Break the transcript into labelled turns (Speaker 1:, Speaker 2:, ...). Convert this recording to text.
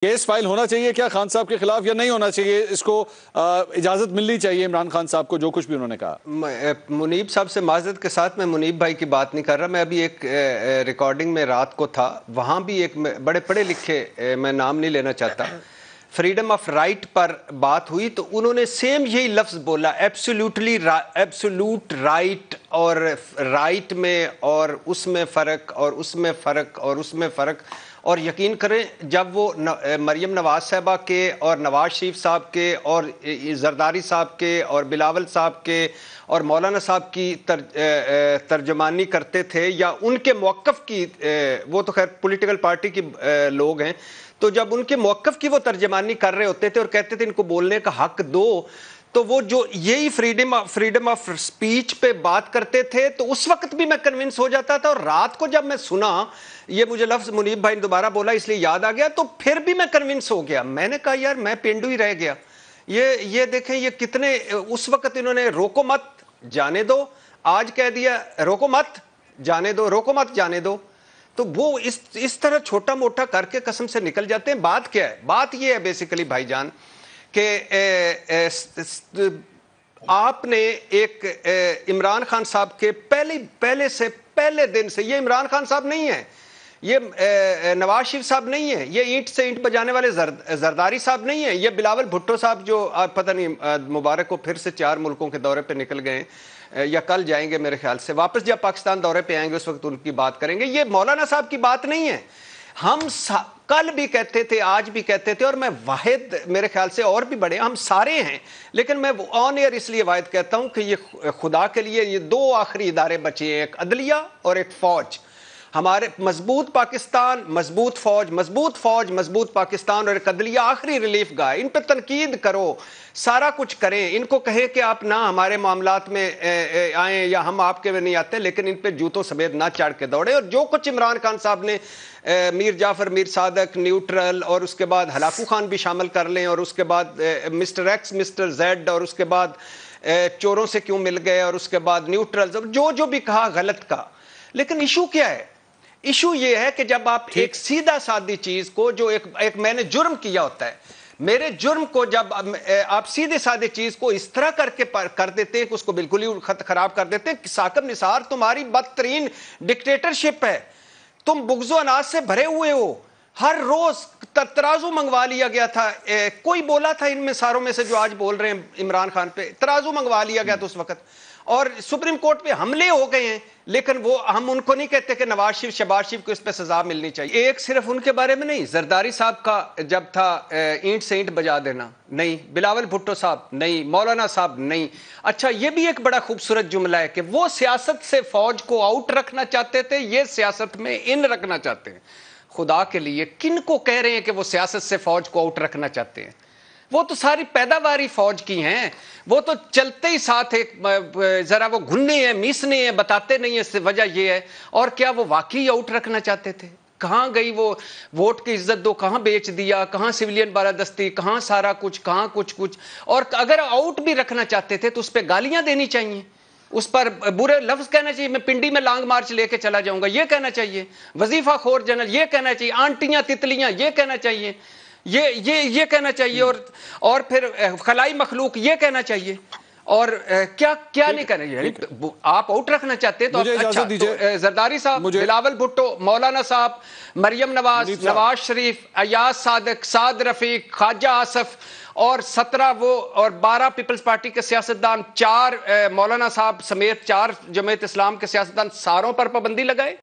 Speaker 1: Case file ہونا چاہیے کیا خان صاحب کے خلاف یا نہیں ہونا چاہیے؟ اس کو اجازت ملنی چاہیے عمران خان صاحب کو جو کچھ بھی انہوں نے کہا؟
Speaker 2: منیب صاحب سے معذرت کے ساتھ میں منیب بھائی کی بات نہیں کر رہا. میں ابھی ایک ریکارڈنگ میں رات کو تھا, وہاں بھی ایک بڑے پڑھے لکھے, میں نام نہیں لینا چاہتا, فریڈم آف رائٹ پر بات ہوئی تو انہوں نے سیم یہی لفظ بولا, ایبسولوٹ رائٹ, اور رائٹ میں اور اس میں فرق اور اس میں فرق اور اس میں فرق. اور یقین کریں جب وہ مریم نواز صاحبہ کے اور نواز شریف صاحب کے اور زرداری صاحب کے اور بلاول صاحب کے اور مولانا صاحب کی ترجمانی کرتے تھے یا ان کے موقف کی, وہ تو خیر پولیٹیکل پارٹی کی لوگ ہیں, تو جب ان کے موقف کی وہ ترجمانی کر رہے ہوتے تھے اور کہتے تھے ان کو بولنے کا حق دو, تو وہ جو یہی فریڈم آف سپیچ پہ بات کرتے تھے تو اس وقت بھی میں کنونس ہو جاتا تھا. اور رات کو جب میں سنا, یہ مجھے لفظ منیب بھائی نے دوبارہ بولا اس لیے یاد آ گیا, تو پھر بھی میں کنونس ہو گیا. میں نے کہا یار میں پینڈو ہی رہ گیا. یہ دیکھیں یہ کتنے, اس وقت انہوں نے روکو مت جانے دو, آج کہہ دیا روکو مت جانے دو, روکو مت جانے دو. تو وہ اس طرح چھوٹا موٹا کر کے قسم سے نکل جاتے ہیں. بات کیا ہے؟ بات یہ ہے بیسیکلی بھائی جان کہ آپ نے ایک عمران خان صاحب کے پہلے دن سے, یہ عمران خان صاحب نہیں ہے, یہ نواز شریف صاحب نہیں ہے, یہ اینٹ سے اینٹ بجانے والے زرداری صاحب نہیں ہیں, یہ بلاول بھٹو صاحب جو پتہ نہیں مبارک کو پھر سے 4 ملکوں کے دورے پہ نکل گئے یا کل جائیں گے میرے خیال سے واپس, جب پاکستان دورے پہ آئیں گے اس وقت ان کی بات کریں گے. یہ مولانا صاحب کی بات نہیں ہے. ہم کل بھی کہتے تھے, آج بھی کہتے تھے, اور میں واحد میرے خیال سے اور بھی بڑے ہم سارے ہیں, لیکن میں آن ایئر اس لیے واحد کہتا ہوں کہ یہ خدا کے لیے یہ 2 آخری ادارے بچے ہیں, ایک عدلیہ اور ایک فوج. ہمارے مضبوط پاکستان, مضبوط فوج, پاکستان اور ایک عدلیہ آخری ریلیف گاہ. ان پہ تنقید کرو, سارا کچھ کریں, ان کو کہیں کہ آپ نہ ہمارے معاملات میں آئیں یا ہم آپ کے میں نہیں آتے, لیکن ان پہ جوتوں سمیت نہ چڑھ کے دوڑے. اور جو کچھ عمران خان صاحب نے میر جعفر, میر صادق, نیوٹرل, اور اس کے بعد ہلاکو خان بھی شامل کر لیں, اور اس کے بعد مسٹر ایکس, مسٹر زیڈ, اور اس کے بعد چوروں سے کیوں مل گئے, اور اس کے بعد نیوٹرل, جو بھی کہا غلط کہا. لیکن ایشو کیا ہے؟ ایشو یہ ہے کہ جب آپ ایک سیدھا سادی چیز کو, جو ایک میں نے جرم کیا ہوتا ہے, میرے جرم کو جب آپ سیدھے سادے چیز کو اس طرح کر دیتے ہیں کہ اس کو بالکل ہی خط خراب کر دیتے ہیں. ثاقب نثار تمہاری بدترین ڈکٹیٹرشپ ہے, تم بغض و عناد سے بھرے ہوئے ہو. ہر روز ترازو منگوا لیا گیا تھا, کوئی بولا تھا ان میں ساروں میں سے جو آج بول رہے ہیں عمران خان پہ, ترازو منگوا لیا گیا تھا اس وقت, اور سپریم کورٹ پہ حملے ہو گئے ہیں. لیکن وہ ہم ان کو نہیں کہتے کہ نواز شریف, شہباز شریف کو اس پہ سزا ملنی چاہیے. ایک صرف ان کے بارے میں نہیں, زرداری صاحب کا جب تھا اینٹ سے اینٹ بجا دینا نہیں, بلاول بھٹو صاحب نہیں, مولانا صاحب نہیں. اچھا یہ بھی ایک بڑا خوبصورت جملہ ہے کہ وہ سیاست سے فوج کو آؤٹ رکھنا چاہتے تھے, یہ سیاست میں ان رکھنا چاہتے ہیں. خدا کے لیے کن کو کہہ رہے ہیں کہ وہ سیاست سے فوج کو آؤٹ رکھنا چاہتے ہیں؟ وہ تو ساری پیداواری فوج کی ہیں, وہ تو چلتے ہی ساتھ ایک ذرا وہ گھننے ہیں, میسنے ہیں, بتاتے نہیں ہیں, اس سے وجہ یہ ہے. اور کیا وہ واقعی آؤٹ رکھنا چاہتے تھے؟ کہاں گئی وہ ووٹ کی عزت دو, کہاں بیچ دیا, کہاں سویلین بالادستی, کہاں سارا کچھ, کہاں کچھ. اور اگر آؤٹ بھی رکھنا چاہتے تھے تو اس پہ گالیاں دینی چاہیے, اس پر برے لفظ کہنا چاہیے, میں پنڈی میں لانگ مارچ لے کے چلا جاؤں گا یہ کہنا چاہیے, وظیفہ خور جنرل یہ کہنا چاہیے, آنٹیاں تتلیاں یہ کہنا چاہیے, یہ کہنا چاہیے, اور پھر خلائی مخلوق یہ کہنا چاہیے. اور کیا نہیں کہنا چاہیے؟ آپ آؤٹ رکھنا چاہتے تو اچھا, زرداری صاحب, بلاول بھٹو, مولانا صاحب, مریم نواز, نواز شریف, ایاز صادق, سعد رفیق, خواجہ آصف, اور 17 وہ اور 12 پیپلز پارٹی کے سیاستدان, 4 مولانا صاحب سمیت 4 جمعیت اسلام کے سیاستدان, ساروں پر پابندی لگائے.